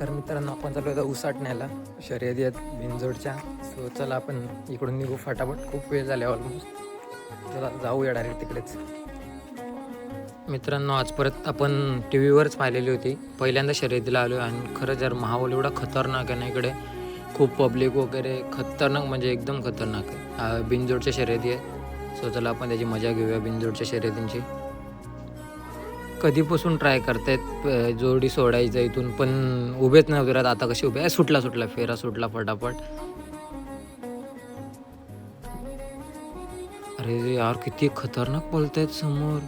तर मित्रांनो आपण चालू होता उसाटण्याला शर्यती आहेत बिनजोडच्या. सो चला आपण इकडून निघू फटाफट, खूप वेळ झाले ऑलमोस्ट. चला जाऊया डायरेक्ट तिकडेच. मित्रांनो आज परत आपण टी व्हीवरच पाहिलेली होती, पहिल्यांदा शर्यतीला आलो आणि खरं जर माहोल एवढा खतरनाक आहे ना इकडे, खूप पब्लिक वगैरे खतरनाक म्हणजे एकदम खतरनाक आहे. बिनजोडच्या शर्यती आहे. सो चला आपण त्याची मजा घेऊया बिनजोडच्या शर्यतींची. कधीपासून ट्राय करतायत जोडी सोडायचं इथून, पण उभेच नाही उतरत. आता कशी उभे सुटला फेरा सुटला फटाफट. अरे यार किती खतरनाक बोलतायत समोर.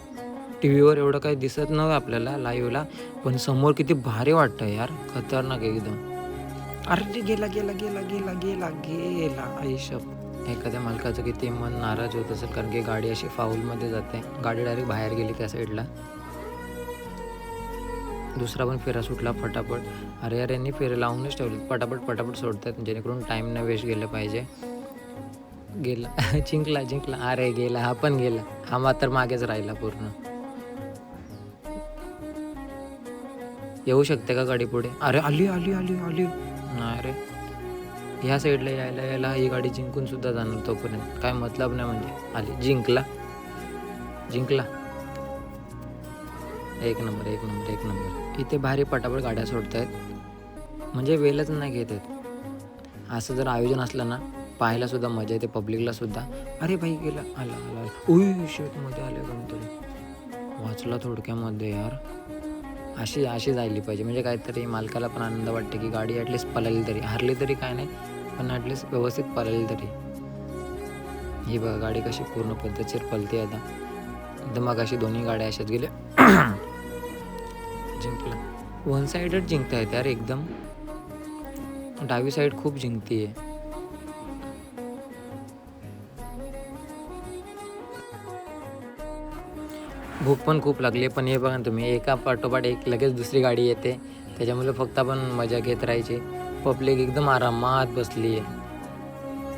टी व्हीवर एवढं काही दिसत नव्हतं आपल्याला लाईव्हला, पण समोर किती भारी वाटतं यार, खतरनाक एकदम. अरे गेला गेला गेला गेला गेला गेला आयुष्यात. एखाद्या मालकाचं किती मन नाराज होत असेल, कारण की गाडी अशी फाऊलमध्ये जाते. गाडी डायरेक्ट बाहेर गेली त्या साईडला. दुसरा पण फेरा सुटला फटाफट. अरे यार यांनी फेरे लावूनच ठेवले, पटापट पटापट सोडतात जेणेकरून टाईम न वेस्ट गेलं पाहिजे. गेला जिंकला जिंकला. अरे गेला, हा पण गेला. हा मात्र मागेच राहिला पूर्ण. येऊ शकते का गाडी पुढे? अरे आली आली आली आली. नाही रे, ह्या साईडला यायला यायला ही गाडी जिंकून सुद्धा जाणार तोपर्यंत काय मतलब नाही. म्हणजे आली, जिंकला जिंकला. एक नंबर एक नंबर एक नंबर. इथे भारी पटापट गाड्या सोडतायत, म्हणजे वेळच नाही घेत आहेत. असं जर आयोजन असलं ना, पाहायला सुद्धा मजा येते, पब्लिकला सुद्धा. अरे भाई गेला, आला आला. उई शेटमध्ये आले कोणतरी, वाचला थोडक्यामध्ये यार. अशी जायली पाहिजे, म्हणजे काहीतरी मालकाला पण आनंद वाटते की गाडी ॲटलिस्ट पळाली तरी, हरली तरी काय नाही, पण ॲटलिस्ट व्यवस्थित पळाली तरी. ही बघा गाडी कशी पूर्ण पद्धतशीर पळते आता. एकदम मग अशी दोन्ही गाड्या अशाच गेल्या. जिंकला. वन साईडच जिंकता येते यार एकदम. डावी साईड खूप जिंकतीये. भूक पण खूप लागली, पण हे बघा तुम्ही, एका पाठोपाठ एक लगेच दुसरी गाडी येते. त्याच्यामुळे फक्त आपण मजा घेत राहायची. पब्लिक एकदम आरामात बसली आहे.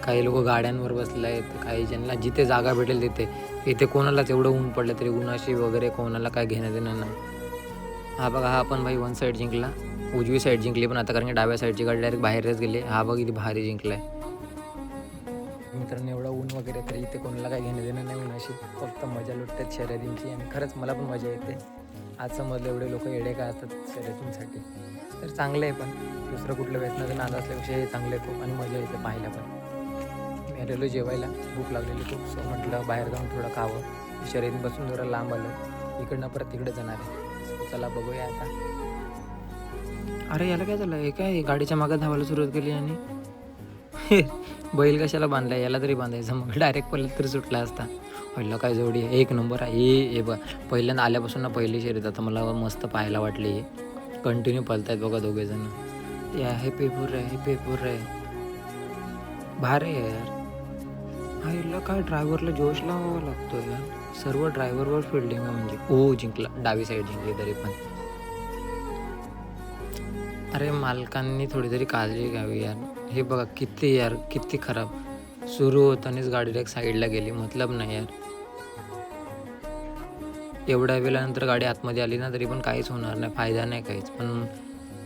काही लोक गाड्यांवर बसले आहेत, काही ज्यांना जिथे जागा भेटेल तिथे. इथे कोणालाच एवढं ऊन पडलं तरी उन्हाशी वगैरे कोणाला काय घेणं देणं नाही. हा बघा, हा पण भाई वन साईड जिंकला, उजवी साईड जिंकली पण आता, कारण की डाव्या साईडची गाडी डायरेक्ट बाहेरच गेली. हा बघ किती भारी जिंकलाय. मित्रांनो एवढं ऊन वगैरे तरी इथे कोणाला काय घेणं देणं नाही उन्हाशी, फक्त मजा लुटतात शर्यतींची. आणि खरंच मला पण मजा येते. आज समजलं एवढे लोक येडे का असतात शर्यतींसाठी. तर चांगलं आहे, पण दुसरं कुठलं व्यसनाचं नाद असल्यापेक्षा हे चांगलं आहे खूप, आणि मजा येते पाहायला पण. मी आलेलो जेवायला, भूक लागलेली खूप. सो म्हटलं बाहेर जाऊन थोडं खावं. शर्यतीपासून जरा लांब आलं, इकडनं परत तिकडे जाणार आहे. चला बघूया आता. अरे याला काय झालं, हे काय गाडीच्या मागं धावायला सुरुवात केली. आणि बैल कशाला बांधला, याला तरी बांधायचं, मग डायरेक्ट पडलं तरी सुटला असता. पहिलं काय जोडी आहे, एक नंबर आहे. हे बघ, पहिल्यांदा आल्यापासून ना पहिली शर्यत आता मला मस्त पाहायला वाटली. हे कंटिन्यू पळतायत बघा दोघेजण. या हे पेपर आहे, हे पेपर आहे, भारी आहे यार. हा काय ड्रायव्हरला जोश लावावा लागतो यार. सर्व ड्रायव्हरवर फिल्डिंग आहे म्हणजे. ओ जिंकला, डावी साईड जिंकली तरी पण. अरे मालकांनी थोडी तरी काळजी घ्यावी यार. हे बघा किती यार, किती खराब. सुरू होतानाच गाडी डायरेक्ट साईडला गेली, मतलब नाही यार. एवढ्या वेळानंतर गाडी आतमध्ये आली ना तरी पण काहीच होणार नाही, फायदा नाही काहीच. पण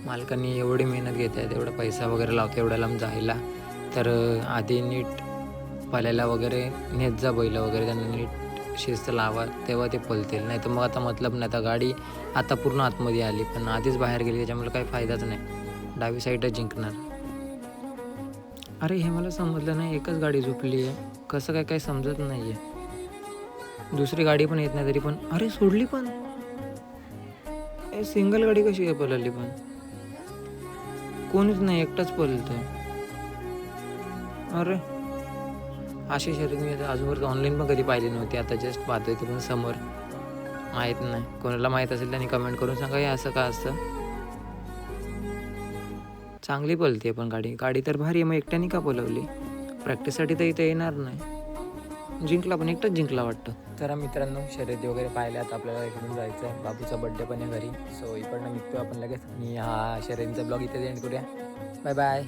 मालकांनी एवढी मेहनत घेत आहेत, एवढा पैसा वगैरे लावतो एवढ्या लांब जायला, तर आधी नीट पळायला वगैरे नेत जा बैल वगैरे, त्यांना नीट शिस्त लावा, तेव्हा ते पळतील. नाही तर मग आता मतलब नाही. आता गाडी आता पूर्ण आतमध्ये आली पण आधीच बाहेर गेली, त्याच्यामुळे काही फायदाच नाही. डावी साईडच जिंकणार. अरे हे मला समजलं नाही, एकच गाडी झोपली आहे, कसं काय काही समजत नाही आहे. दुसरी गाडी पण येत नाही तरी पण. अरे सोडली पण, सिंगल गाडी कशी काय पळाली पण, कोणीच नाही, एकटाच पळतोय. अरे अशी शर्यत मी आजवर ऑनलाईन पण कधी पाहिली नव्हती, आता जस्ट पाहतोय ते पण समोर. माहीत नाही, कोणाला माहीत असेल त्यांनी कमेंट करून सांगा हे असं का असतं. चांगली पळते पण गाडी तर भारी आहे, मग एकट्याने का पळवली? प्रॅक्टिससाठी तर इथे येणार नाही. जिंकला पण एकटाच जिंकला वाटतं. तर मित्रांनो शर्यती वगैरे पाहिल्या, आता आपल्याला इकडून जायचं आहे. बाबूचा बड्डे पण आहे घरी, सो इकडनं निघतो आपण लगेच. आणि हा शर्यतीचा ब्लॉग इथे एंड करूया. Bye bye.